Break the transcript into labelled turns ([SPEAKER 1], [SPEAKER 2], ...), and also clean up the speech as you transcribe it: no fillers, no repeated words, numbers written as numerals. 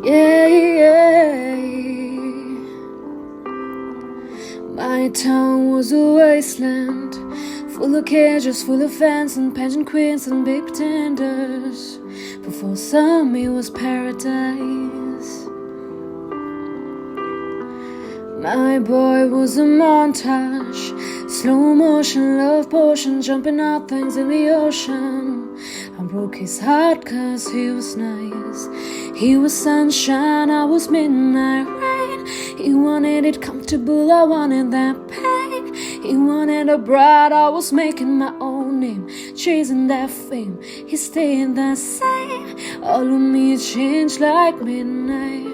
[SPEAKER 1] Yeah, yeah. My town was a wasteland, full of cages, full of fans and pageant queens and big pretenders. Before some it was paradise. My boy was a montage, slow motion, love potion, jumping out things in the ocean. I broke his heart cause he was nice. He was sunshine, I was midnight rain. He wanted it comfortable, I wanted that pain. He wanted a bride, I was making my own name, chasing that fame. He stayed the same, all of me changed like midnight.